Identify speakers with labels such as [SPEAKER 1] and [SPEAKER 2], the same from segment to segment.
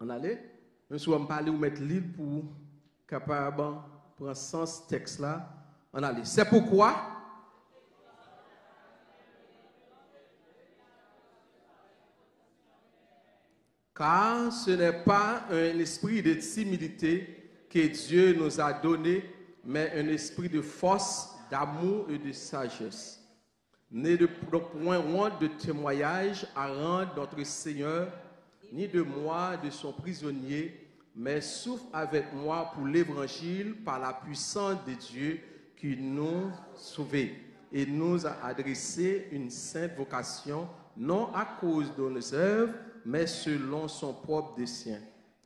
[SPEAKER 1] On allait, nous sommes parlé ou mettre l'île pour capable prendre sens texte là. On allait. C'est pourquoi car ce n'est pas un esprit de timidité que Dieu nous a donné, mais un esprit de force, d'amour et de sagesse. Né de point honte de témoignage à rendre notre Seigneur, ni de moi, de son prisonnier, mais souffre avec moi pour l'évangile par la puissance de Dieu qui nous sauve et nous a adressé une sainte vocation, non à cause de nos œuvres, mais selon son propre dessein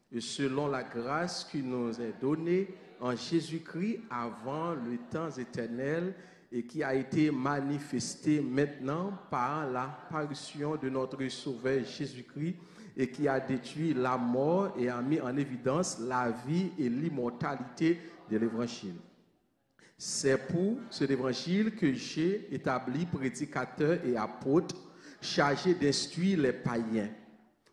[SPEAKER 1] et selon la grâce qui nous est donnée en Jésus-Christ avant le temps éternel et qui a été manifesté maintenant par l'apparition de notre Sauveur Jésus-Christ et qui a détruit la mort et a mis en évidence la vie et l'immortalité de l'Évangile. C'est pour cet Évangile que j'ai établi prédicateur et apôtre chargé d'instruire les païens.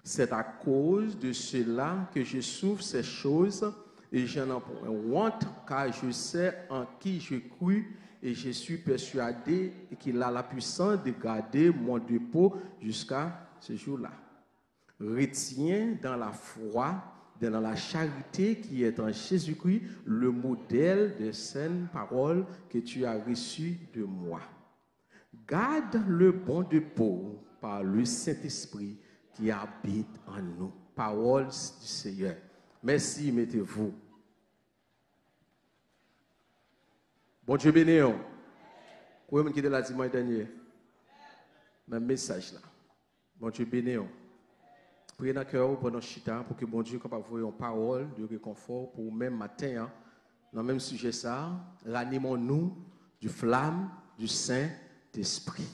[SPEAKER 1] C'est à cause de cela que je souffre ces choses et je n'en ai honte car je sais en qui je crus et je suis persuadé qu'il a la puissance de garder mon dépôt jusqu'à ce jour-là. Retiens dans la foi, dans la charité qui est en Jésus-Christ, le modèle des saintes paroles que tu as reçues de moi. Garde le bon dépôt par le Saint-Esprit qui habite en nous. Parole du Seigneur. Merci, mettez-vous. Bon Dieu béni. Vous pouvez me quitter la dimanche dernier. Même message là. Bon Dieu béni. Priez dans le cœur pendant chita pour que bon Dieu capable de une parole de réconfort pour même matin. Dans le même sujet ça, ranimons-nous du flamme du Saint-Esprit.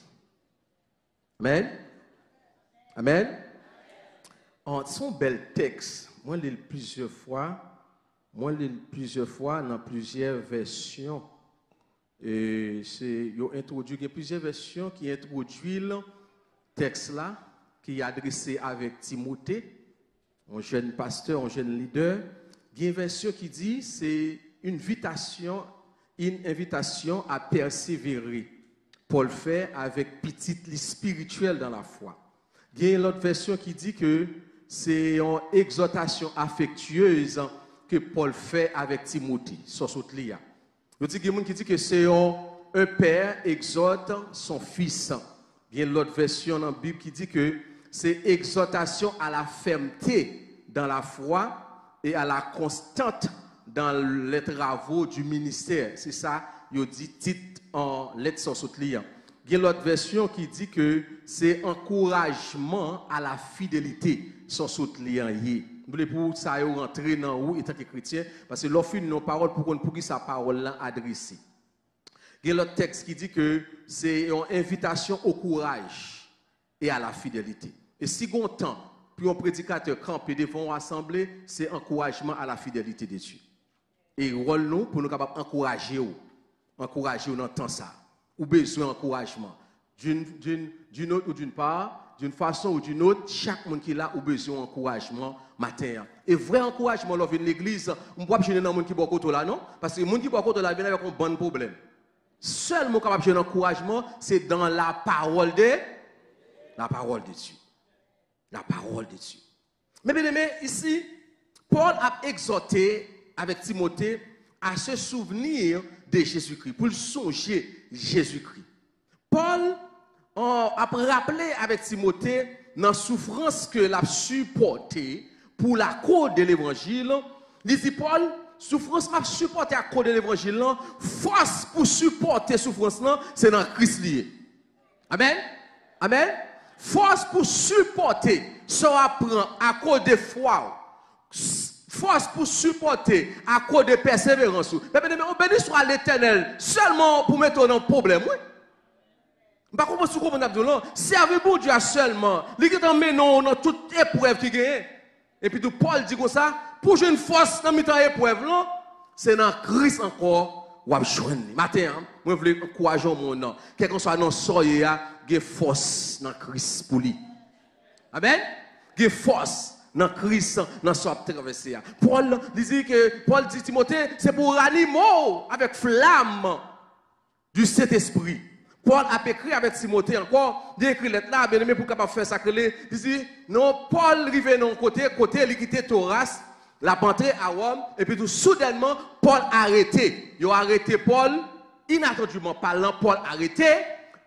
[SPEAKER 1] Amen. Amen. En son bel texte, moi je l'ai plusieurs fois dans plusieurs versions. Et c'est introduit, il y a plusieurs versions qui introduisent le texte là, qui est adressé avec Timothée, un jeune pasteur, un jeune leader. Il y a une version qui dit c'est une invitation à persévérer. Paul fait avec petite lit spirituelle dans la foi. Il y a une autre version qui dit que c'est une exhortation affectueuse que Paul fait avec Timothée. Il y a des gens qui disent que c'est un père exhorte son fils. Il y a l'autre version dans la Bible qui dit que c'est exhortation à la fermeté dans la foi et à la constante dans les travaux du ministère. C'est ça, il dit titre en lettres sur ce lien. Il y a l'autre version qui dit que c'est encouragement à la fidélité sur ce lien. Vous voulez pour ça rentrer dans où en tant que chrétien parce que l'offre une parole pour qui sa parole là adressée. Il y a l'autre texte qui dit que c'est une invitation au courage et à la fidélité. Et si on temps pour un prédicateur camper devant une assemblée, c'est encouragement à la fidélité de Dieu. Et rôle nous pour nous capables encourager dans le temps ça. Ou besoin d'encouragement. D'une autre ou d'une part, d'une façon ou d'une autre, chaque monde qui est là a besoin d'encouragement matin. Et vrai encouragement dans l'église, on ne peut pas gêner dans le monde qui est côté là, non? Parce que le monde qui est côté là vient avec un bon problème. Seul mot capable de encouragement, c'est dans la parole de Dieu. La parole de Dieu. Mais bien aimé, ici, Paul a exhorté avec Timothée à se souvenir de Jésus-Christ, pour songer Jésus-Christ. Paul a rappelé avec Timothée dans la souffrance que l'a supporté pour la cause de l'évangile. Il dit Paul, souffrance m'a supporté à cause de l'évangile, force pour supporter souffrance, c'est dans Christ lié. Amen. Amen. Force pour supporter, ça apprend à cause de foi. Force pour supporter à cause de persévérance. Mais on bénit soit l'Éternel seulement pour mettre dans le problème. Oui. Par contre, si vous comprenez, servez-vous Dieu seulement. Il est en dans toute épreuve qui gagne. Et puis tout Paul dit comme ça, pour jouer une force dans cette épreuve, c'est dans Christ encore ou à joindre. Matin, moi je veux encourager mon nom. Quel que soit dans soyez, il y a force dans Christ pour lui. Amen. Il y a force. dans Christ, dans ce traversé. Paul dit Timothée, c'est pour ranimer avec flamme du Saint-Esprit. Paul a écrit avec Timothée encore, il écrit lettre là, bien aimé pour capable faire ça. Il dit, non, Paul arrivé dans côté, il quitté Tauras, la rentré à Rome, et puis tout soudainement, Paul arrêté. Il a arrêté Paul, inattendument parlant, Paul arrêté.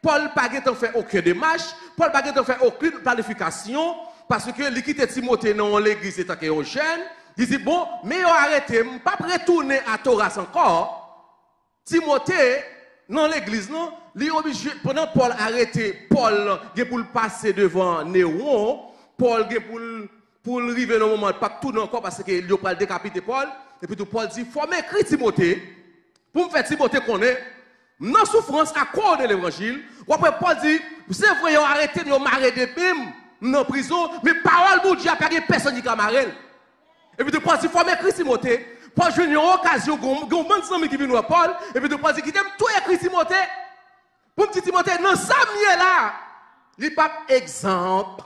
[SPEAKER 1] Paul n'a pas fait aucune démarche, Paul n'a pas fait aucune planification, parce que l'équité Timothée dans l'église est un jeune. Il dit, bon, mais il a arrêté, je ne pas retourner à Tauras encore. Timothée, dans l'église, non, il est obligé, pendant Paul a arrêté, Paul, il pour le passer devant Néron, Paul, pour arriver dans le moment, pas tout encore, parce qu'il a pas décapité Paul, et puis tout Paul dit, il faut m'écrire Timothée, pour me faire Timothée connaître, non souffrance à cause de l'évangile. Ou après Paul dit, c'est vrai, ils ont arrêté, ils ont marré des pimes dans prison, mais parole pour Dieu, il n'y a personne qui a marré. Et puis tout Paul dit, il faut m'écrire Timothée. Paul a une occasion, il y a un monde qui vient à Paul, et puis tout Paul dit, qui t'aime tout écrit Timothée. Pour me dire Timothée, dans sa là, il n'y a pas exemple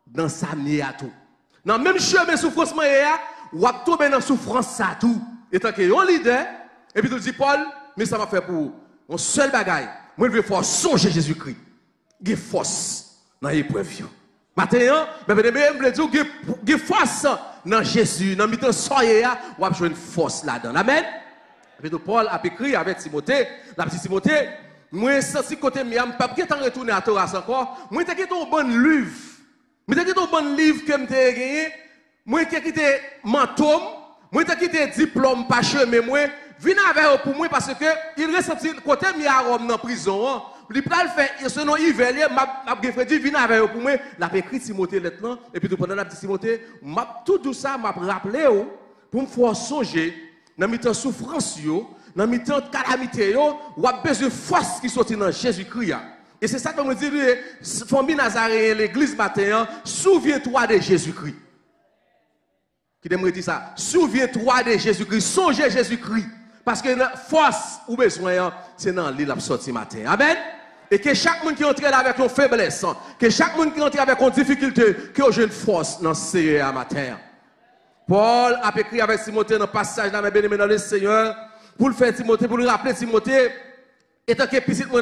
[SPEAKER 1] dans sa à tout. Dans le même chemin souffrance, ou à tomber dans souffrance, ça tout. Et tant qu'il y a un leader, et puis tout dit Paul, mais ça m'a fait pour un seul bagaille. Moi, je veux faire songer Jésus-Christ. Il y a force dans l'épreuve. Maintenant, je veux dire qu'il y a force dans Jésus. Dans le temps soyez, ou avez une force là-dedans. Amen. Et puis Paul a écrit avec Timothée, la petite Timothée, moi, si côté moi, je ne peux pas retourner à Tauras encore. Moi, je suis un bon livre. Moi, je suis un bon livre que je suis gagné. Moi, je suis un menton. Moi, je suis un diplôme pas chemin. Moi, viens avec eux pour moi parce que il reste côté moi à Rome dans prison. Il peut le faire, sinon il va aller, je dis, viens avec eux pour moi. Il a écrit Timothée maintenant. Et puis pendant la petite Timothée, tout ça m'a rappelé pour me faire songer dans mes temps souffrance, dans mes temps calamité, ou a besoin de force qui sortit dans Jésus-Christ. Et c'est ça que je dis, famille Nazareth, l'église matin, souviens-toi de Jésus-Christ. Qui t'aimerait dire ça? Souviens-toi de Jésus-Christ, songez Jésus-Christ. Parce que la force ou besoin, c'est dans l'île sorti matin. Amen. Et que chaque monde qui entre là avec une faiblesse, que chaque monde qui entre avec une difficulté, que j'ai une force dans ce Seigneur matin. Paul a écrit avec Timothée dans le passage dans bien-aimé dans le Seigneur, pour le faire Timothée, pour le rappeler Timothée, étant que petit dans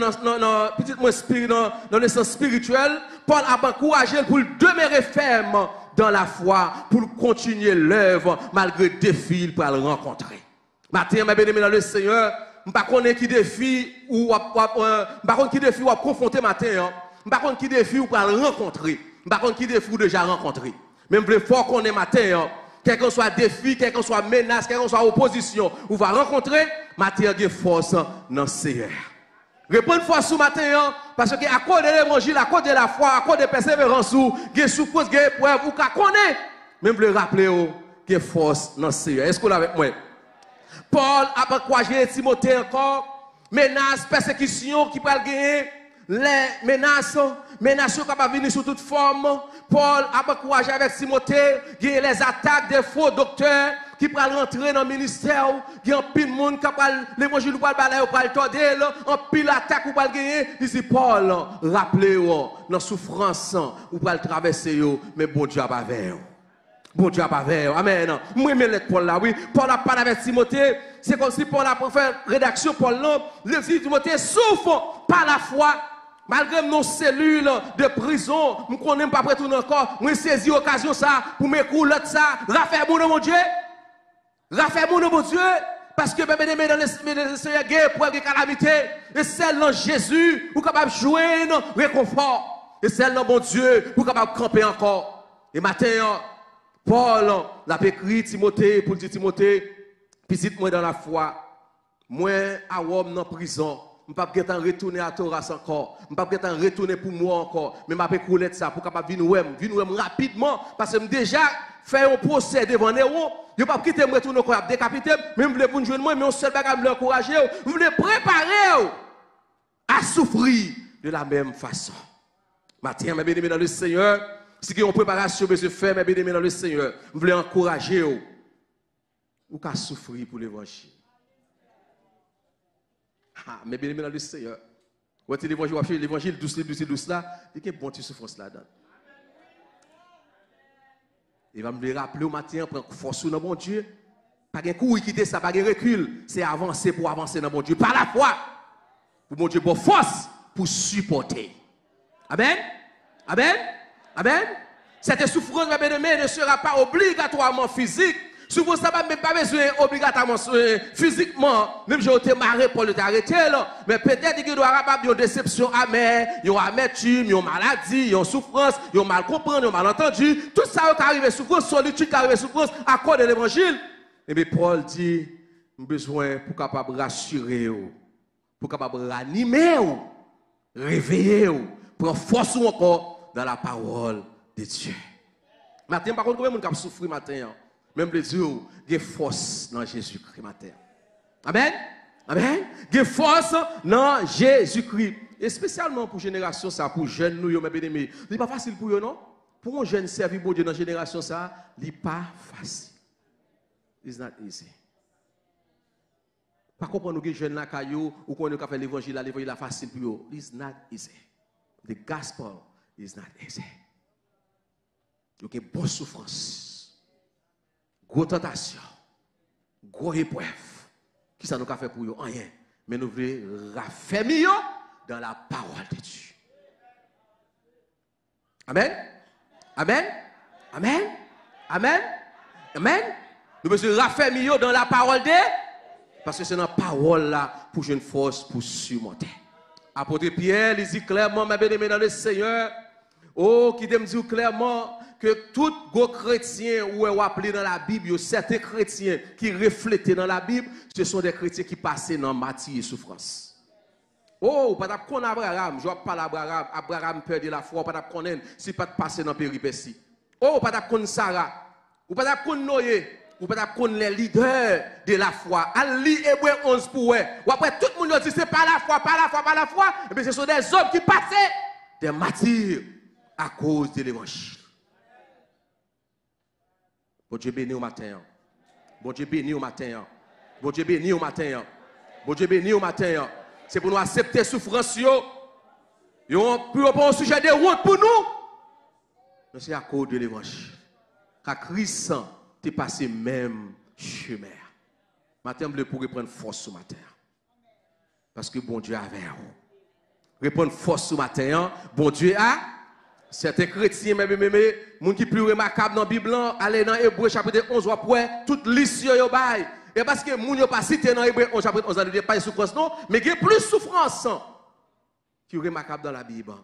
[SPEAKER 1] le sens spirituel, Paul a encouragé pour demeurer ferme dans la foi, pour continuer l'œuvre malgré les défis pour le rencontrer. Matin, mes bien-aimés dans le Seigneur, je ne sais pas qui défi ou confronter matin, je ne sais pas qui défi ou pour le rencontrer, je ne sais pas qui défi ou déjà rencontré. Même le fort qu'on est matin, quel que soit défi, quel que soit menace, quel que soit opposition, ou va rencontrer, matin, il y a force dans le Seigneur. Répondre force ce matin, parce que à cause de l'évangile, à cause de la foi, à cause de persévérance, il y a souffrance, il y a épreuve, ou qu'à connaître, même le rappeler, il y a force dans le Seigneur. Est-ce qu'on est avec moi? Paul a encouragé Timothée encore, menaces, persécutions qui peuvent gagner, les menaces qui peuvent venir sous toute forme. Paul a encouragé avec Timothée, les attaques des faux docteurs qui peuvent rentrer dans le ministère, il y a un pile de monde qui peut l'évangile ou pas le balayer, ou pas le tordre, un pile d'attaques ou pas le gagner. Il dit Paul, rappelez-vous, dans la souffrance, ou pas le traverser, mais bon Dieu va vers vous. Bon Dieu a pas vers. Amen. Moi, je lettre Paul là, oui. Paul a parlé avec Timothée. C'est comme si Paul a fait rédaction Paul là. Il dit Timothée, souffre par la foi. Malgré nos cellules de prison, je ne connais pas après tout encore. Je saisis l'occasion ça pour m'écouler ça. Raffaire mon Dieu. Raffaire mon Dieu. Parce que, bien aimé, dans le Seigneur, il y a des calamités. Et celle dans Jésus, vous capable de jouer réconfort. Et celle dans mon Dieu, vous capable de camper encore. Et matin, Paul l'a écrit Timothée pour dire Timothée, petit moi dans la foi, moi à Rome dans la prison, je ne peux pas retourner à Tauras encore, je ne peux pas retourner pour moi encore, mais je vais couler ça pour capable venir rapidement, parce que déjà fait un procès devant Néron, je ne peux pas quitter me retourner encore décapiter, mais je voulais vous joindre moi, mais on seul bagage me encourager, je voulais préparer à souffrir de la même façon. Matin, mes bien-aimés dans le Seigneur, si vous avez une préparation, monsieur faire, mes bien-aimés dans le Seigneur, je voulais encourager vous. Ou qu'à souffrir pour l'évangile. Ah, mes bien-aimés dans le Seigneur. Vous avez l'évangile douce là, il y a une bonne souffrance là-dedans. Il va me rappeler au matin, prendre force dans mon Dieu. Pas de coup, quitter ça, pas de recul. C'est avancer pour avancer dans mon Dieu. Par la foi, pour mon Dieu, pour force, pour supporter. Amen. Amen. Amen. Cette souffrance, mes bien-aimés, ne sera pas obligatoirement physique. Souvent, ça va même pas besoin obligatoirement physiquement. Même j'ai été marré pour le t'arrêter là. Mais peut-être qu'il doit avoir une déception amère, une amertume, une maladie, une souffrance, une mal comprendre, une malentendu. Tout ça qui arrive souffrance, solitude qui arrive souffrance à cause de l'évangile. Et bien Paul dit, j'ai besoin pour capable rassurer, pour capable ranimer, réveiller, prendre force encore dans la parole de Dieu. Matin, par contre, combien de gens souffrent matin? Même les Dieu, il y a force dans Jésus-Christ matin. Amen. Amen. Il y a force dans Jésus-Christ. Et spécialement pour génération ça, pour jeunes nous, mes bien-aimés. Ce n'est pas facile pour eux, non? Pour un jeune servir pour Dieu dans la génération ça, ce n'est pas facile. It's not easy. Par contre, pour nous jeunes là, ou qu'on a fait l'évangile est facile pour eux. It's not easy. The gospel is not easy. Il y a une bonne souffrance. Gros tentation, gros épreuve. Qui ça nous a fait pour eux? Rien. Mais nous voulons raffermir dans la parole de Dieu. Amen. Amen. Amen. Amen. Amen. Nous voulons raffermir dans la parole de Dieu. Parce que c'est dans la parole là pour une force pour surmonter. Apôtre Pierre, il dit clairement, mes bien-aimés dans le Seigneur, oh, qui me dit clairement, que tout gros chrétien ou appelé dans la Bible, certains chrétiens qui reflétaient dans la Bible, ce sont des chrétiens qui passaient dans matière et souffrance. Oh, pas d'apprendre Abraham, je parle d'Abraham, Abraham perdit la foi, pas d'apprendre si pas de passer dans péripétie. Oh, pas d'apprendre Sarah, ou pas d'apprendre Noé, ou pas d'apprendre les leaders de la foi. Al li Hébreu 11 pour eux. Ou après tout le monde dit c'est pas la foi, pas la foi, pas la foi. Et bien ce sont des hommes qui passaient des matières à cause de l'évangile. Bon Dieu béni au matin. Bon Dieu béni au matin. Bon Dieu béni au matin. Bon Dieu béni au matin. C'est pour nous accepter souffrance. Pour un sujet de honte pour nous. Mais c'est à cause de l'évangile. Car Christ t'est passé même chemin. Matin, je pourrais prendre force ce matin. Parce que bon Dieu avait vous. Reprendre force ce matin. Bon Dieu a. Certains chrétiens, mes gens qui plus remarquables dans la Bible, aller dans Hébreu chapitre 11, après, toute liste yo bail. Et parce que moun yo pas cité dans Hébreu 11 chapitre 11, il n'y a pas de souffrance, non, mais il y a plus de souffrance qui est remarquable dans la Bible.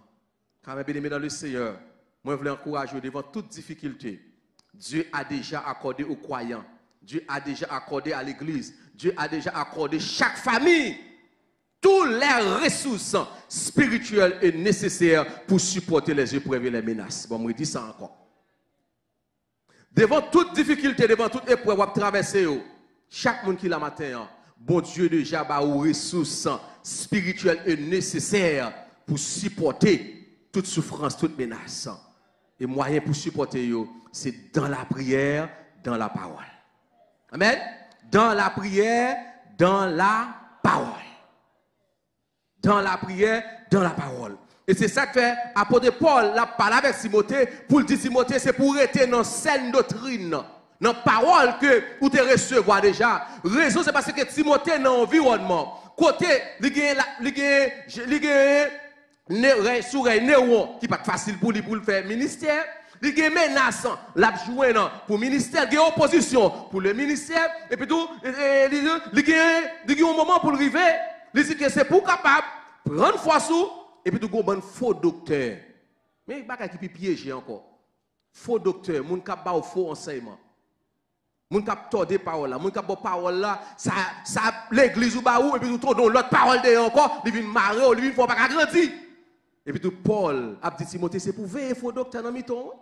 [SPEAKER 1] Quand mes bien-aimés dans le Seigneur, moi je veux encourager devant toute difficulté. Dieu a déjà accordé aux croyants, Dieu a déjà accordé à l'église, Dieu a déjà accordé chaque famille. Toutes les ressources spirituelles et nécessaires pour supporter les épreuves et les menaces. Bon, je dis ça encore. Devant toute difficulté, devant toute épreuve, vous traverser, chaque monde qui l'a matin, bon Dieu déjà a aux ressources spirituelles et nécessaires pour supporter toute souffrance, toute menace. Et moyen pour supporter, c'est dans la prière, dans la parole. Amen. Dans la prière, dans la parole. Dans la prière, dans la parole. Et c'est ça que fait apôtre Paul la parle avec Timothée pour dire Timothée c'est pour rester dans saine doctrine, dans la parole que vous te recevoir déjà. Raison c'est parce que Timothée dans l'environnement côté il gagne souris Néron qui pas facile pour lui pour le faire ministère. Il gagne menaçant l'a joindre pour ministère, il gagne opposition pour le ministère et puis tout il gagne un moment pour arriver. Il dit que c'est pour capable prendre foi sous et puis tout un faux docteur. Mais il y a qui piéger encore. Faux docteur, moun k'ap ba faux enseignement. Moun k'ap tordé parole là, moun k'ap ba parole là, ça l'église ou ba ou et puis tout don l'autre parole de encore, il vient marrer, il vient faut pas grandir. Et puis tout Paul a dit Timothée c'est pour veiller faux docteur dans miton.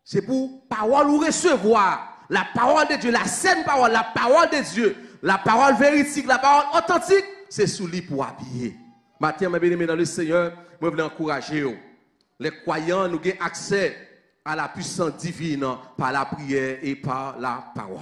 [SPEAKER 1] C'est pour parole ou recevoir la parole de Dieu, la saine parole, la parole de Dieu. La parole véridique, la parole authentique, c'est sous lui pour habiller. Matin, mes bien-aimés dans le Seigneur, je veux encourager. Les croyants, nous avons accès à la puissance divine par la prière et par la parole.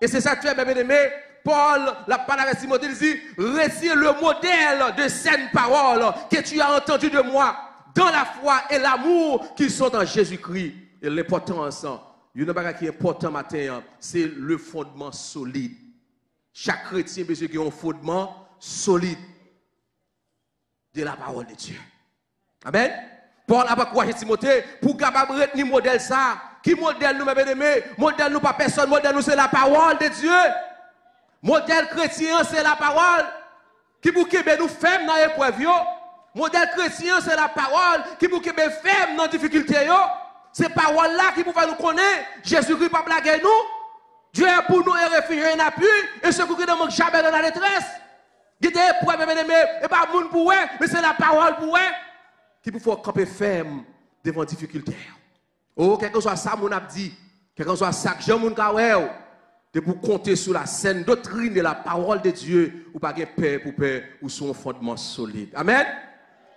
[SPEAKER 1] Et c'est ça que tu fais, mes bien-aimés. Paul, la parole avec Timothée, il dit, récite le modèle de saine parole que tu as entendu de moi dans la foi et l'amour qui sont en Jésus-Christ. l'importance, il y a une chose qui est important matin, c'est le fondement solide. Chaque chrétien besoin qu'il y ait un fondement solide de la parole de Dieu. Amen. Paul a encouragé Timothée pour capable retenir modèle ça. Qui modèle nous, mes bien-aimés? Modèle nous pas personne, modèle nous c'est la parole de Dieu. Modèle chrétien c'est la parole. Qui pour que nous fermes dans l'épreuve. Modèle chrétien c'est la parole. Qui pour que nous fermes dans la difficulté. C'est parole là qui pour faire nous connaître. Jésus-Christ pas blaguer nous. Dieu est pour nous un refuge et un appui. Et ce qui ne manque jamais dans la détresse. Il y a des épreuves, mes bien-aimés. Et pas le monde pour eux, mais c'est la parole pour eux. Qui pour faire camper ferme devant la difficulté. Oh, quel que soit ça, mon a dit, quel que soit ça, Jean mon kawel, de pour compter sur la saine doctrine de la parole de Dieu, ou pas de paix pour paix, ou sur un fondement solide. Amen.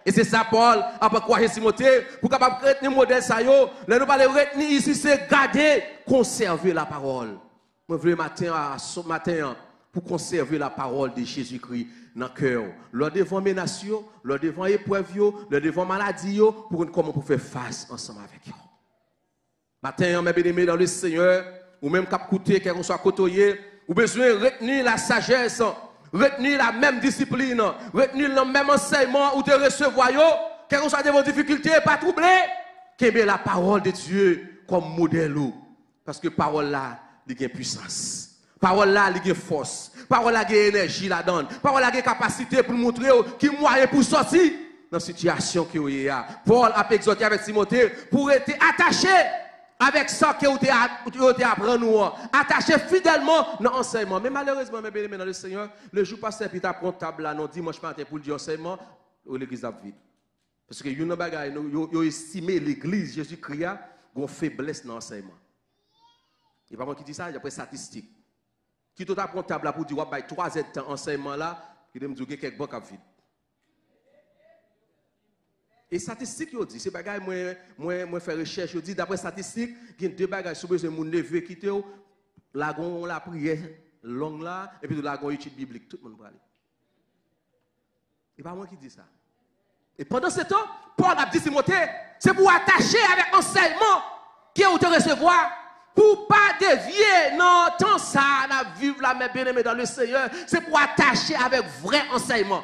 [SPEAKER 1] Et c'est ça, Paul, après quoi, Timothée, pour capable retenir le modèle, ça, nous pas le retenir ici, c'est garder, conserver la parole. Moi, je veux matin, pour conserver la parole de Jésus-Christ dans le cœur. Lors devant menaces, lors devant épreuves, lors devant maladies, pour comment pour faire face ensemble avec eux. Matin, mes bien-aimés dans le Seigneur, ou même cap coûter, qu'on soit côtoyé, ou besoin de retenir la sagesse, retenir la même discipline, retenir le même enseignement ou de recevoir, qu'on soit de vos difficultés, pas troubler, qu'aimer la parole de Dieu comme modèle. Parce que parole là, il y a puissance. Parole là, il y a force. Parole là, il y a énergie là-dedans. Parole là, il y a capacité pour montrer qui moyen pour sortir dans la situation qu'il y a. Paul a exhorté avec Timothée pour être attaché avec ça que vous avez appris nous, attaché fidèlement dans l'enseignement. Mais malheureusement, mes bien-aimés dans le Seigneur, le jour passé, puis tu as pris table là, non, dimanche matin pour dire enseignement, l'église a vide. Parce que vous avez estimé l'église, Jésus-Christ, a une faiblesse dans l'enseignement. Il n'y a pas moi qui dit ça, il y a des statistiques. Qui tout a pris table là pour dire, 3 ans d'enseignement là, il me dit que quelques banques vide. Et statistiques, ils disent, c'est bagaille, moi faire recherche, ils disent, d'après statistiques, il y a 2 bagages, si vous avez mon neveu qui était, la prière longue là, et puis la étude biblique, tout le monde va aller. Et pas moi qui dis ça. Et pendant ce temps, Paul a dit Timothée, c'est pour attacher avec l'enseignement qui est où te recevoir, pour pas dévier, non, tant ça, la vivre la main bien-aimée dans le Seigneur, c'est pour attacher avec vrai enseignement.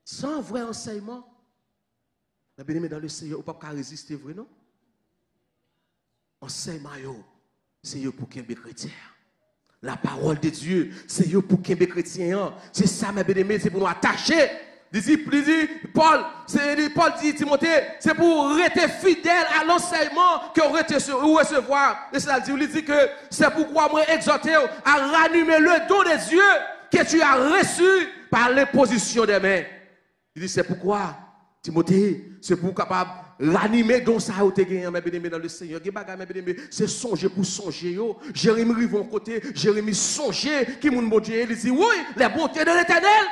[SPEAKER 1] Sans vrai enseignement, la bien-aimée dans le Seigneur, on ne peut pas résister, vrai, non? Enseignement, c'est pour qu'il y ait des chrétiens. La parole de Dieu, c'est pour qu'il y ait des chrétiens. C'est ça, mes bien-aimés, c'est pour nous attacher. Paul dit, Timothée, c'est pour rester fidèle à l'enseignement que vous recevoir. Et cela dit, il dit que c'est pourquoi moi exhorter à ranimer le don de Dieu que tu as reçu par l'imposition des mains. Il dit, c'est pourquoi, Timothée, c'est pour capable ranimer don ça au gagné, mes bien-aimés dans le Seigneur. C'est songer pour songer. Jérémie Rivon côté, Jérémie songer qui mon bon Dieu. Il dit, oui, les bontés de l'Éternel.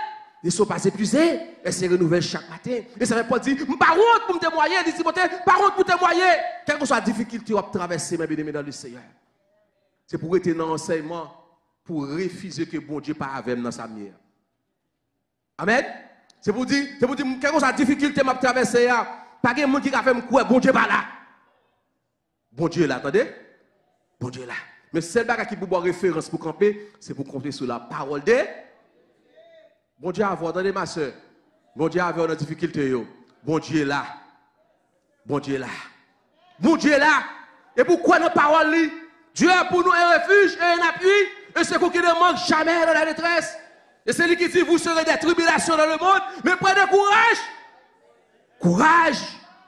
[SPEAKER 1] Ils sont pas épuisés et se renouvellent chaque matin. Et ça veut pas dire, par honte pour me témoigner, il dit Timothée, par honte pour témoigner. Quelle que soit la difficulté à traverser, mes bien-aimés dans le Seigneur. C'est pour être dans l'enseignement, pour refuser que bon Dieu pas avec dans sa mienne. Amen. C'est pour dire, quelle que soit la difficulté à traverser, pas de monde qui a fait me quoi, bon Dieu pas là. Bon Dieu là, attendez. Bon Dieu là. Mais c'est le qui pour référence pour camper, c'est pour compter sur la parole de bon Dieu a attendez ma soeur. Bon Dieu a une difficulté. Bon Dieu est là. Bon Dieu est là. Bon Dieu est là. Et pourquoi nos paroles Dieu est pour nous un refuge et un appui. Et c'est qui ne manque jamais dans la détresse. Et c'est lui qui dit, vous serez des tribulations dans le monde, mais prenez courage. Courage.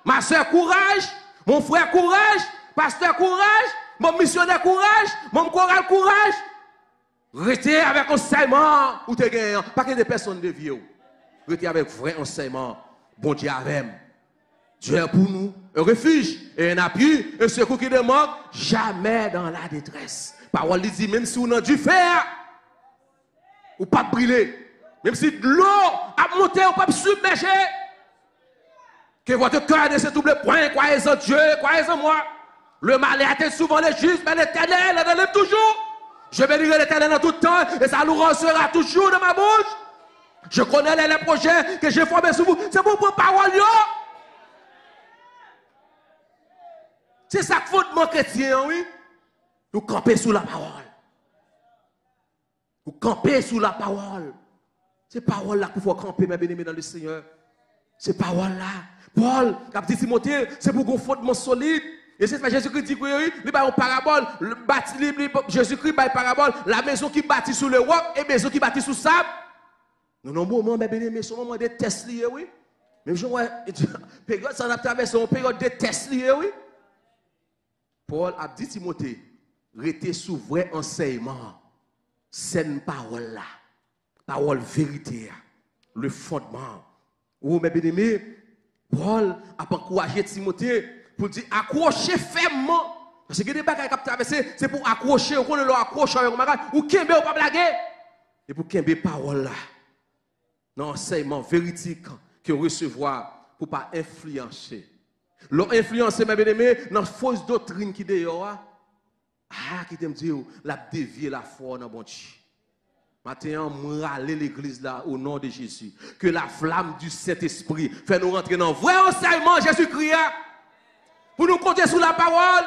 [SPEAKER 1] Ma soeur, courage. Mon frère, courage. Pasteur, courage. Mon missionnaire, courage. Mon choral, courage. Restez avec enseignement ou te gagnant. Pas que des personnes de vieux. Restez avec vrai enseignement. Bon Dieu avec. Dieu est pour nous un refuge et un appui, un secours qui ne manque jamais dans la détresse. Parole dit, même si on a du fer, ou pas brûler. Même si de l'eau a monté ou pas submerger. Que votre cœur ne se double point, croyez en Dieu, croyez en moi. Le mal est souvent le juste, mais l'Éternel l'élève toujours. Je bénirai l'Éternel en tout temps et sa louange sera toujours dans ma bouche. Je connais les projets que j'ai formés sur vous. C'est pour vos paroles. C'est ça que fondement chrétien, oui. Nous camper sous la parole. Vous campez sous la parole. C'est parole là qu'il faut camper, mes bien-aimés, dans le Seigneur. C'est parole là. Paul, a dit Timothée, c'est pour un fondement solide. Et c'est Jésus-Christ dit que il y a une parabole. Jésus-Christ a une parabole. La maison qui bâtit sous le roc et la maison qui bâtit sous le sable. Nous avons un moment, mes bien-aimés, c'est un moment de test lié, oui. Même si on a période, ça a traversé une période de test lié, oui. Paul a dit Timothée, restez sous vrai enseignement. C'est une parole là. Parole vérité. Le fondement. Ou mes bien-aimés, Paul a encouragé Timothée pour dire accrochez fermement. Parce que les bagages qui ont traversé, c'est pour accrocher, ou qu'on accroche ou kembe ou pas blaguer. Et pour kembe parole là. Dans l'enseignement véridique que recevoir pour ne pas influencer. L'influencer, mes bien-aimés, dans la fausse doctrine qui est dehors. Ah, qui t'aime dire, la dévier la foi dans bon Dieu. Maintenant, on râler l'église là au nom de Jésus. Que la flamme du Saint-Esprit fait nous rentrer dans le vrai enseignement Jésus-Christ. Pour nous compter sur la parole.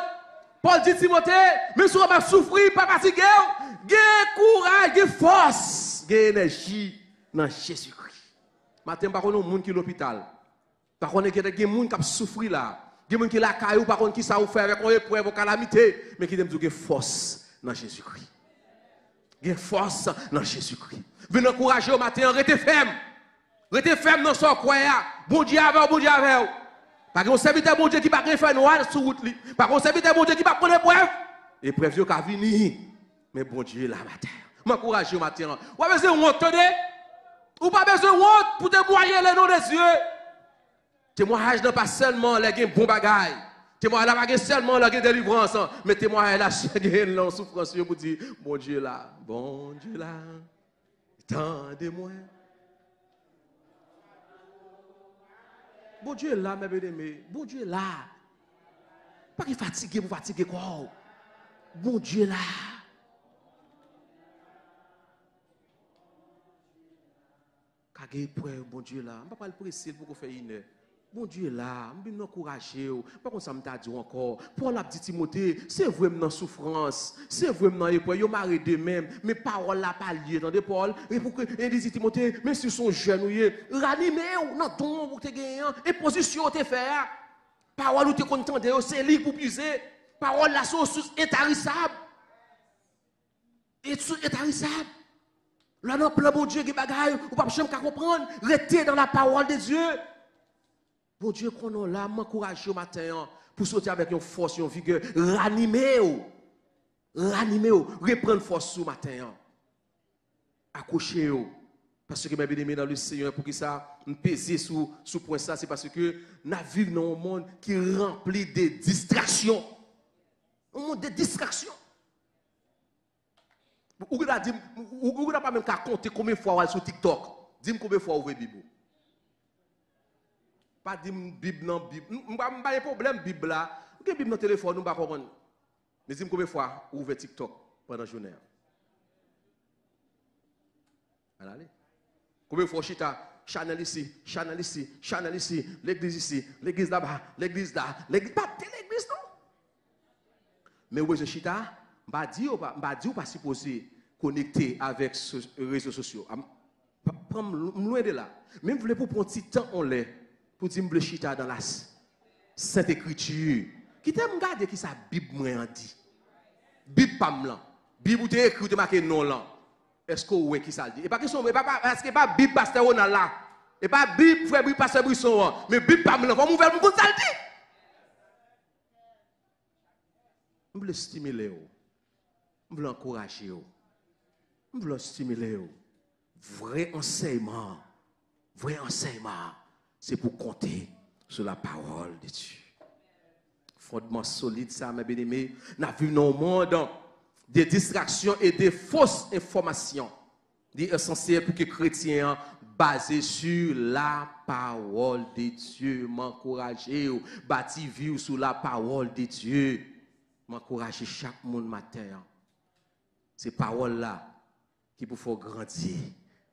[SPEAKER 1] Paul dit Timothée, même si on va souffrir, pas fatigué, gain courage, gain force, gain énergie dans Jésus-Christ. Maintenant, par contre, monde qui est l'hôpital. Par contre, il y a des gens qui souffrent là. Il y a des gens qui la caillou, par contre, qui savent faire avec une épreuve, une calamité, mais qui aiment dire force dans Jésus-Christ. Il y a force dans Jésus-Christ. Venez encourager au matin, restez ferme. Restez ferme dans son coin. Bon Dieu avec, bon Dieu avec. Par contre, serviteur bon Dieu qui va faire noir sur route. Par contre, serviteur bon Dieu qui va prendre l'épreuve. L'épreuve qui va venir. Mais bon Dieu là matin. M'encourager au matin. Ou pas besoin de honte, ou pas besoin de honte pour témoigner les noms des yeux. Témoignage n'est pas seulement les bons bagailles. Témoignage n'est pas seulement la délivrance. Mais témoignage est la souffrance pour dire, bon Dieu là, tendez-moi. Bon Dieu là, mes bien-aimés, bon Dieu là. Pas qu'il fatigué pour fatiguer quoi. Bon Dieu là. Bon Dieu là, on ne va pas le presser pour faire une heure. Bon Dieu là, je vais encourager. Par contre, ça me dit encore. Paul a dit Timothée, c'est vraiment dans souffrance, c'est vraiment dans l'épreuve. Yo marre de même, mais parole là pas lié dans des Paul. Et pour que il dit Timothée, même si son jeune ranimez dans ton pour te gagner et position te faire. Parole ou te content c'est libre pour puiser. Parole là sont source intarissable. Et source intarissable. Là, non, plein bon Dieu qui bagaille, ou pas jamais comprendre, restez dans la parole de Dieu. Bon Dieu, qu'on a là, m'encourage au matin pour sortir avec une force, une vigueur, ranimez-vous, reprendre force au matin. Accrochez-vous. Parce que mes bien-aimés dans le Seigneur, pour que ça me pèse sous point ça, c'est parce que nous vivons dans un monde qui est rempli de distractions. Un monde de distractions. Ou n'a pas même qu'à compter combien de fois sur TikTok. Dis-moi combien de fois vous avez Bible. Pas dire Bible non Bible. Pas de problème Bible là. Vous avez Bible dans le téléphone, nous ne pouvons pas comprendre. Mais dis-moi combien de fois vous ouvrez TikTok pendant la journée. Allez. Combien de fois chita channel ici, l'église là-bas, l'église là, l'église pas l'église non. Mais où est-ce chita? Je ne dis pas supposé connecter avec les réseaux sociaux. Prends loin de là. Même vous voulez pour prendre un petit temps en l'air pour dire que chita dans la Sainte Écriture. Qui t'aime regarder qui ça Bible moi dit. Bible pas blanc. Bible ou t'es écrit ou marqué non là. Est-ce que vous qui ça dit? Et pas question parce que pas Bible pasteur on là. Et pas Bible frère Bible pasteur Brisson mais Bible pas blanc. Comment vous faire pour ça dit? Je veux stimuler vous. Je veux encourager vous. Je veux stimuler vous. Vrai enseignement, c'est pour compter sur la parole de Dieu. Fondement solide, ça, mes bien-aimés. Nous vivons dans un monde des distractions et des fausses informations. Il est essentiel pour que les chrétiens, basés sur la parole de Dieu, m'encourager, bâtir vie sur la parole de Dieu, m'encourager chaque monde matin. Ces paroles-là qui vous font grandir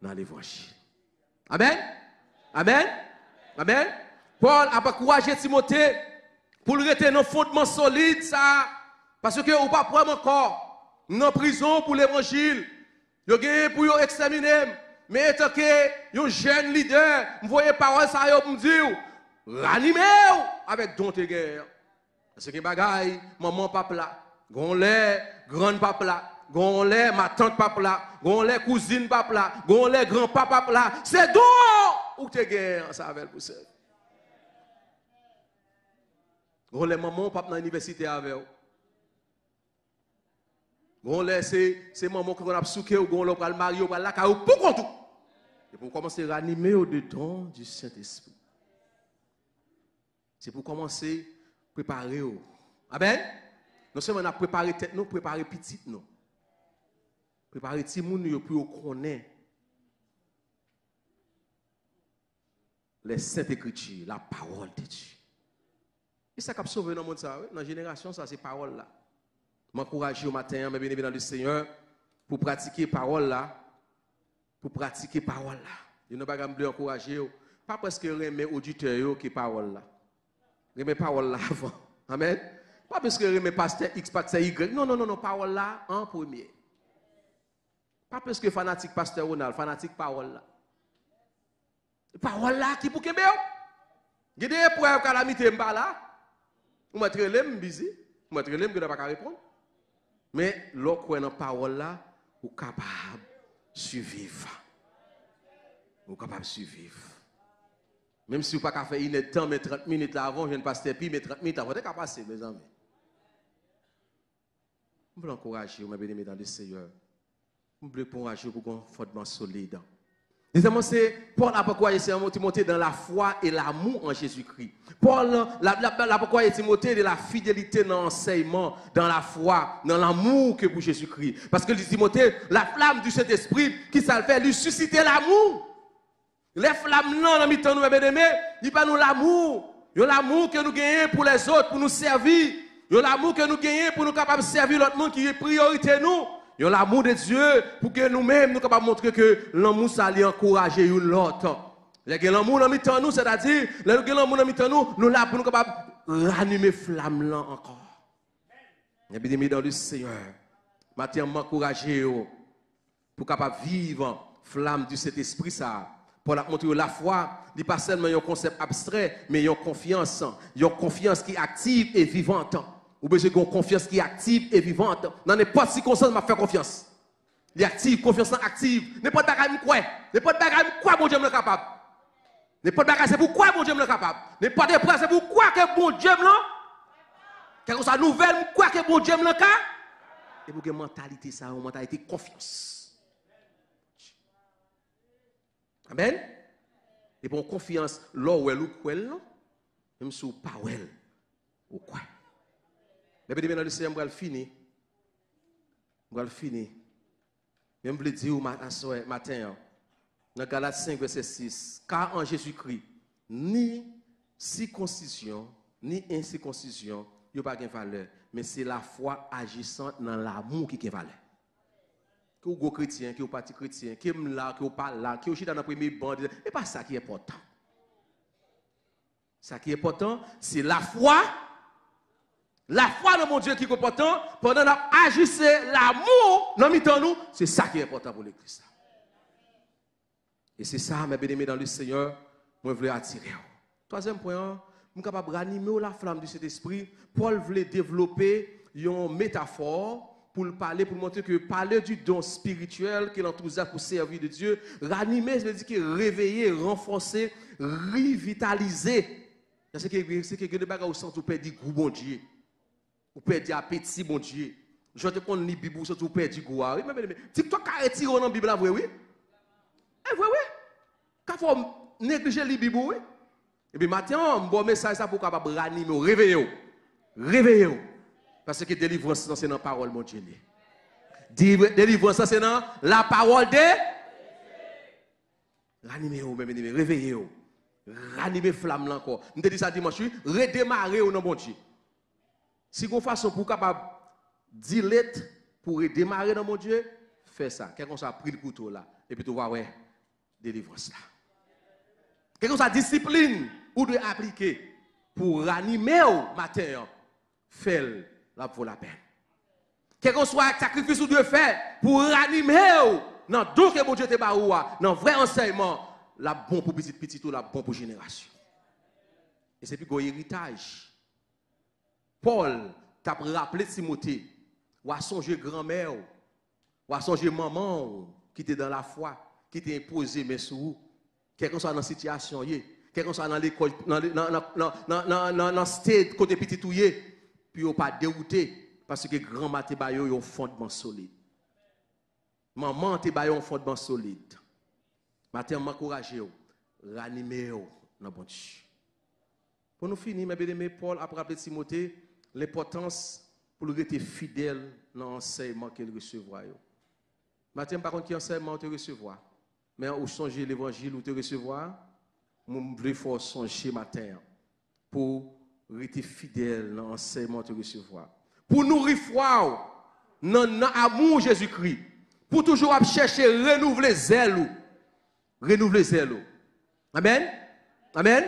[SPEAKER 1] dans l'évangile. Amen. Amen. Amen. Paul a encouragé Timothée Pour le rester dans le fondement solide, ça, parce que vous pas prendre encore dans prison pour l'évangile. Vous avez pour exterminer. Mais étant que un jeune leader, vous voyez parole ça, vous me dire, ranimez avec don de guerre. Parce que bagaille, maman papa là, gon lait, grande papa là, gon lait, ma tante papa là, gon lait, cousine papa là, gon lait, grand papa là, c'est don ou te guerre, ça avec vous. Gon lait, maman papa dans l'université avec vous. Gon lait, c'est maman qui a souké ou gon lait, pour le marier, ou pour la caille, pour quoi tout. Et pour commencer à ranimer au-dedans du Saint-Esprit. C'est pour commencer à préparer. Amen? Non seulement on a préparé tête, nous préparer petit, nous. Préparer petit monde pour connaître les saintes écritures, la parole de Dieu. Et ça qui a sauvé dans le monde, dans la génération, ça c'est parole là. M'encourager au matin, mes bien-aimés dans le Seigneur, pour pratiquer parole là. Pour pratiquer parole là. Je ne vais pas me encourager. Pas parce que remet auditeur qui parole là. Remet parole là avant. Amen. Pas parce que remet pasteur X, pasteur Y. Non, non, non, non, parole là en premier. Pas parce que fanatique pasteur Ronald, fanatique parole là. Parole là qui pour Kébé. Il y a des épreuves calamité là. Vous m'avez l'aime busy. Vous m'avez l'aime que je ne vais pas répondre. Mais l'autre dans parole là, vous êtes capable de survivre. Vous êtes capable de survivre. Même si vous n'avez pas fait une temps, mais 30 minutes avant, je ne passe pas, mais 30 minutes avant, vous êtes capable de passer, mes amis. Je veux encourager, mes bien-aimés dans le Seigneur. Je veux encourager pour un fondement solide. Deuxièmement, c'est Paul a pourquoi c'est Timothée dans la foi et l'amour en Jésus-Christ. Paul a pourquoi Timothée de la fidélité dans l'enseignement, dans la foi, dans l'amour que pour Jésus-Christ. Parce que Timothée, la flamme du Saint-Esprit, qui ça le fait, lui susciter l'amour. Les flammes non, dans mi-temps, nous, bien-aimés, il pas nous l'amour. Il y a l'amour que nous gagnons pour les autres, pour nous servir. Il y a l'amour que nous gagnons pour nous capables de servir l'autre monde qui est priorité nous. Il y a l'amour de Dieu pour que nous-mêmes nous capables de montrer que l'amour ça allait encourager l'autre. L'amour dans mi-temps nous, c'est-à-dire l'amour dans mi-temps nous là pour nous capables de ranimer flamme là encore. Bien-aimés dans le Seigneur, maintenant m'encourager pour capable vivre flamme du Saint-Esprit ça. Pour montrer la foi, ce n'est pas seulement un concept abstrait, mais une confiance qui est active et vivante. Ou bien j'ai une confiance qui est active et vivante. Dans n'importe quelle circonstance, je fais confiance. Il est active, confiance active. N'importe quoi, n'importe quoi, bon Dieu me capable. N'importe quoi, c'est pourquoi bon Dieu me capable. N'importe quoi, c'est pourquoi que bon Dieu me quelque chose nouvelle, quoi que bon Dieu me capable. Et pour que mentalité ça, une mentalité confiance. Amen. Et pour confiance, là où elle ou quoi, même si vous pas elle ou quoi. Mais bien, dans le Seigneur, je vais finir. Je vais finir. Même je dire matin, dans Galates 5, verset 6, car en Jésus-Christ, ni circoncision, ni incirconcision, il n'y a pas de valeur. Mais c'est la foi agissante dans l'amour qui a valeur. Que vous êtes chrétien, que vous parti chrétien, que vous là, que vous pas là, que vous êtes dans la première bande, ce n'est pas ça qui est important. Ce qui est important, c'est la foi. La foi dans mon Dieu qui est important, pendant qu'on agissait l'amour dans nous, c'est ça qui est important pour l'Église. Et c'est ça, mes bien-aimés dans le Seigneur, moi je veux attirer. Troisième point, je suis capable de ranimer la flamme du Saint-Esprit. Paul voulait développer une métaphore pour parler, pour montrer que parler du don spirituel qu'il enthousiasme pour servir de Dieu, ranimer, ça veut dire que réveiller, renforcer, revitaliser. C'est que des bagages au centre où perdre goût bon Dieu. Ou perdre appétit bon Dieu. Je te prends les Bible où perdre goût. Oui, mais dis-toi qu'à retirer dans la Bible là, oui. Eh oui. Quand faut négliger les Bible, oui. Et puis maintenant, un bon message ça pour capable ranimer, réveiller. Parce que délivrance, c'est dans la parole, mon Dieu. Délivrance, c'est dans la parole de ranimez-vous, réveillez-vous. Ranimez flamme là encore. Nous te dit ça dimanche, redémarrer au nom mon Dieu. Si vous façon pour capable dilette pour redémarrer dans mon Dieu, fais ça. Quelqu'un ça pris le couteau là et puis tu vois ouais, délivrance là. Quelqu'un ça discipline ou de appliquer. pour ranimer au matin, fait la pour la peine. Quel que soit le sacrifice que Dieu fait pour ranimer, non, donc que mon Dieu te baoua, non, vrai enseignement, la bon pour petit ou la bon pour génération. Et c'est plus un héritage. Paul t'a rappelé Timothée, ou a songé grand-mère, ou a songé maman qui était dans la foi, qui t'a imposé mes sous, quel que soit dans la situation, quel que soit dans l'école, dans le stade côté petit ou puis pas dérouté. Parce que grand-mère te baille un fondement solide. Maman te baille un fondement solide. Matin m'encourager, ranimer dans bon Dieu. Pour nous finir, mes bien-aimés, Paul a rappelé Timothée l'importance pour le rester fidèle dans l'enseignement qu'il recevra. Matin par contre qui enseignement te recevoir, mais au songer l'évangile ou te recevoir, nous voulons songer matin pour rester fidèle dans l'enseignement te recevoir. Pour nourrir foi dans l'amour Jésus-Christ, pour toujours chercher renouveler zèle. Renouveler zèle. Amen. Amen.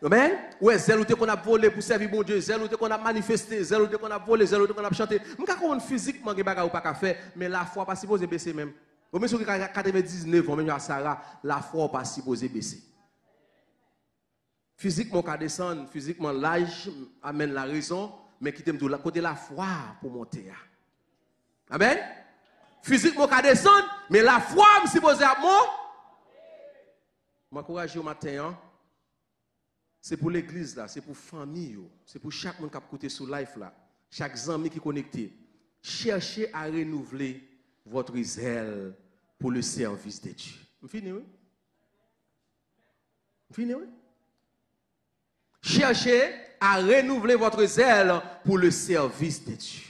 [SPEAKER 1] Amen. Ouais, zèle qu'on a volé pour servir bon Dieu, zèle qu'on a manifesté, zèle qu'on a volé, zèle qu'on a chanté. Je ne sais pas physiquement que bagarre ou pas faire, mais la foi pas supposé baisser même. Au même sur 99 ans même à Sarah, la foi pas supposé baisser. Physiquement qu'à descendre, physiquement l'âge amène la raison. Mais qui t'aime de la côté la foi pour monter. Amen. Physiquement qu'à descendre, mais la foi me suppose à moi. M'encourager au matin, c'est pour l'église là, c'est pour famille, c'est pour chaque monde qui a côté sur life là, chaque ami qui est connecté. Cherchez à renouveler votre zèle pour le service de Dieu. Fini, oui? Fini, oui? Cherchez à renouveler votre zèle pour le service de Dieu.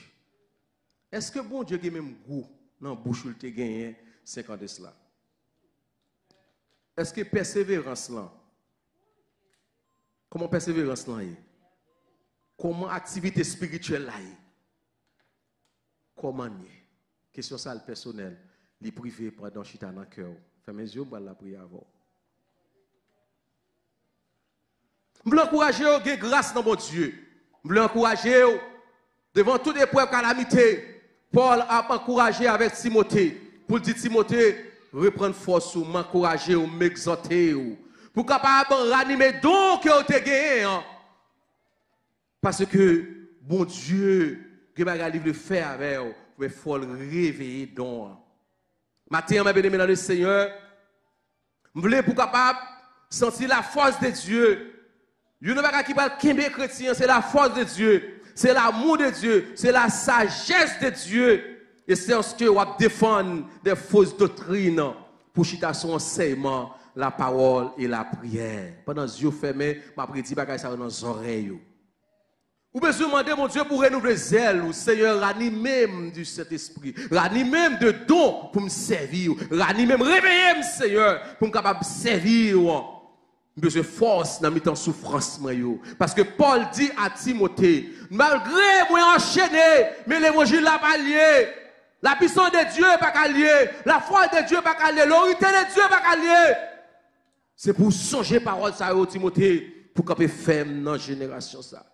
[SPEAKER 1] Est-ce que bon Dieu a même goût dans la bouche où il a gagné 5 ans de cela? Est-ce que persévérance là? Comment persévérance là est? Comment activité spirituelle là est? Comment est? Question ça le personnel, les privés pendant chita dans le cœur. Fermez les yeux, on va la prière avant. Je veux encourager à gagner grâce dans mon Dieu. Je veux encourager devant toute épreuve calamité. Paul a encouragé avec Timothée pour dire Timothée, reprendre force ou m'encourager ou m'exhorter pour capable ranimer donc que tu as gagné. Parce que bon Dieu, que va le faire avec vous, mais il faut le réveiller donc. Matin, mes bien-aimés dans le Seigneur, je veux pour capable sentir la force de Dieu. Il n'y a pas qui parle chrétien, c'est la force de Dieu, c'est l'amour de Dieu, c'est la sagesse de Dieu. Et c'est ce que on défend des fausses doctrines pour chiter son enseignement, la parole et la prière. Pendant les yeux fermés, ma prédit bagaille ça dans les oreilles. Ou besoin demander mon Dieu pour renouveler zèle, ou Seigneur, ranime du Saint-Esprit, ranime de dons pour me servir, ranime, réveillez-moi Seigneur pour me capable servir. Besoin de force dans mes temps souffrance. Parce que Paul dit à Timothée, malgré moi enchaîné, mais l'évangile n'a pas lié. La puissance de Dieu n'est pas liée. La foi de Dieu n'est pas liée. L'autorité de Dieu n'est pas liée. C'est pour songer parole ça, Timothée, pour qu'on puisse faire dans la génération ça.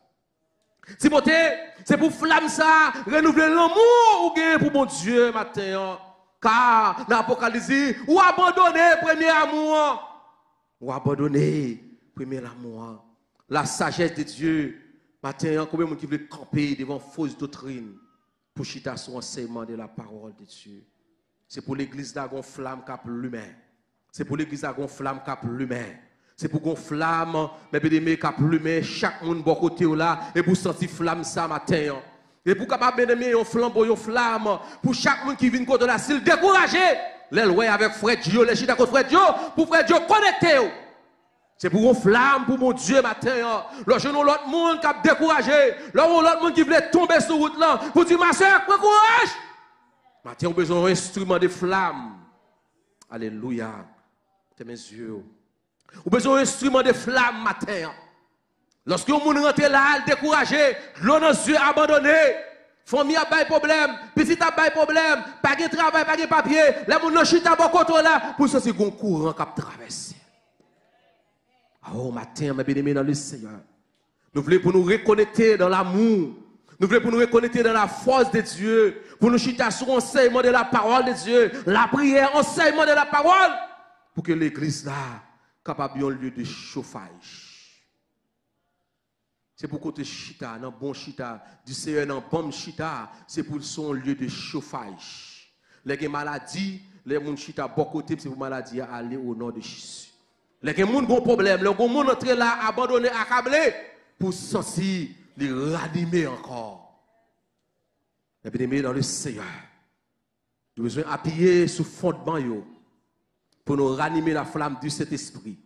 [SPEAKER 1] Timothée, c'est pour flamme ça, renouveler l'amour ou gagner pour mon Dieu matin. Car dans l'Apocalypse, ou abandonner premier amour. Ou abandonner premier amour. La sagesse de Dieu. Matin, combien de gens qui veulent camper devant fausse doctrine pour chiter son enseignement de la parole de Dieu. C'est pour l'église d'agon flamme cap l'humain. C'est pour l'église d'agon flamme cap l'humain. C'est pour qu'on flamme, mais bien cap l'humain, chaque monde bon côté là, et pour sentir flamme ça matin. Et pour capable bien aimer un flambeau, une flamme, pour chaque monde qui vient contre la s'il découragé. Les lois avec frère Dieu, les chita contre frère Dieu, pour frère Dieu connecter. C'est pour une flamme pour mon Dieu matin. Le genou l'autre monde qui a découragé, l'autre monde qui voulait tomber sur route là, pour dire ma soeur, prends courage. Matin, on a besoin d'un instrument de flamme. Alléluia. C'est mes yeux. On a besoin d'un instrument de flamme matin. Lorsque on rentre là, découragé, l'on a yeux abandonné. Famille a pas de problème, petit a pas de problème, pas de travail, pas de papier, les gens n'ont chita pas contre là, pour ça c'est un courant qui a traversé. Oh, matin, mes bien-aimés dans le Seigneur. Nous voulons pour nous reconnecter dans l'amour. Nous voulons pour nous reconnecter dans la force de Dieu. Pour nous chiter sur l'enseignement de la parole de Dieu. La prière, enseignement de la parole. Pour que l'église là, capable un lieu de chauffage. C'est pour côté chita, dans bon chita, du Seigneur dans bon chita, c'est pour son lieu de chauffage. Les maladies, les gens chita bon côté, c'est pour maladie à aller au nom de Jésus. Les gens ont un problème, les gens ont entré là, abandonné, accablé, pour sortir, les ranimer encore. Les bien-aimés dans le Seigneur, nous avons besoin d'appuyer sur le fondement pour nous ranimer la flamme du Saint-Esprit.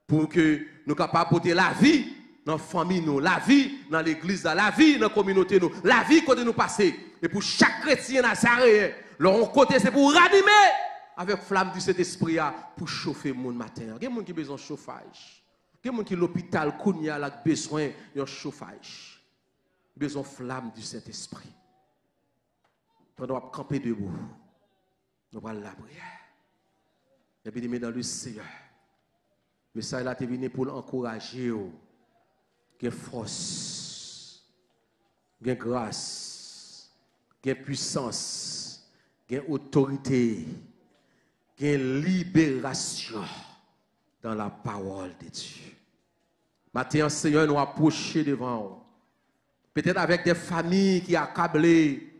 [SPEAKER 1] Pour que nous soyons capables de porter la vie dans la famille, la vie dans l'église, la vie dans la communauté, la vie quand nous passons. Et pour chaque chrétien nazaréen, leur côté c'est pour ranimer avec la flamme du Saint-Esprit pour chauffer le monde matin. Il y a des gens qui ont besoin de chauffage. Il y a des gens qui ont l'hôpital, qui ont besoin de chauffage. Besoin de flamme du Saint-Esprit. On doit camper debout. Nous allons la prière. Et bien, dans le Seigneur. Mais ça, il a été venu pour l'encourager. Il y a force, il y a grâce, il y a puissance, il y a autorité, il y a libération dans la parole de Dieu. Maintenant, Seigneur, nous approchons devant. Peut-être avec des familles qui accablées,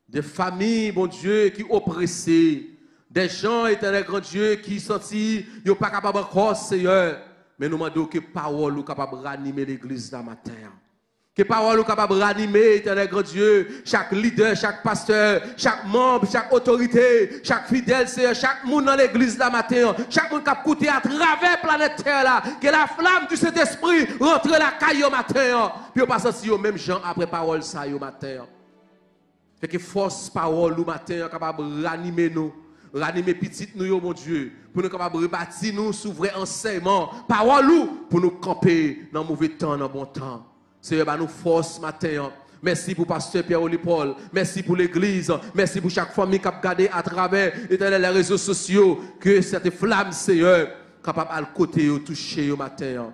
[SPEAKER 1] des familles, bon Dieu, qui oppressées, des gens, éternel grand Dieu, qui sentent qu'ils ne sont pas capables encore, Seigneur. Mais nous demandons que parole soit capable de ranimer l'église ce matin. Que parole soit capable de ranimer, éternel grand Dieu, chaque leader, chaque pasteur, chaque membre, chaque autorité, chaque fidèle, Seigneur, chaque monde dans l'église ce matin, chaque monde qui a coûté à travers la planète Terre là, que la flamme du Saint-Esprit rentre la caille au matin. Puis on passe aussi aux mêmes gens après parole ça au matin. Fait que force parole au matin capable de ranimer nous. Ranimer petit nous, mon Dieu, pour nous capables de rebâtir nous sous vrai enseignement, parole pour nous camper dans le mauvais temps, dans le bon temps. Seigneur, nous force matin. Merci pour pasteur Pierre-Oli Paul. Merci pour l'église. Merci pour chaque famille qui a regardé à travers les réseaux sociaux. Que cette flamme, Seigneur, capable à le côté, toucher au matin.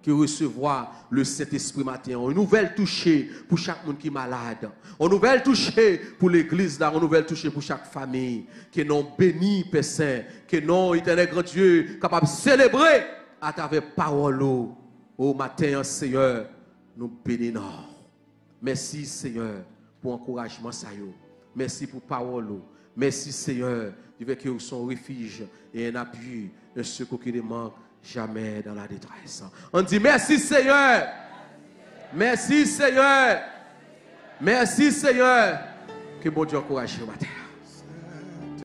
[SPEAKER 1] Qui recevoir le Saint-Esprit matin. Une nouvelle touchée pour chaque monde qui est malade. Une nouvelle touchée pour l'église, une nouvelle touchée pour chaque famille. Que nous bénis, Père Saint. Que nous, éternel grand Dieu, capable de célébrer à travers parole au matin, Seigneur. Nous bénissons. Merci, Seigneur, pour l'encouragement. Merci pour parole. Merci, Seigneur, du fait que vous sont refuge et un appui, un secours qui ne manque jamais dans la détresse. On dit merci Seigneur. Merci Seigneur. Merci Seigneur. Que bon Dieu encourage ce matin.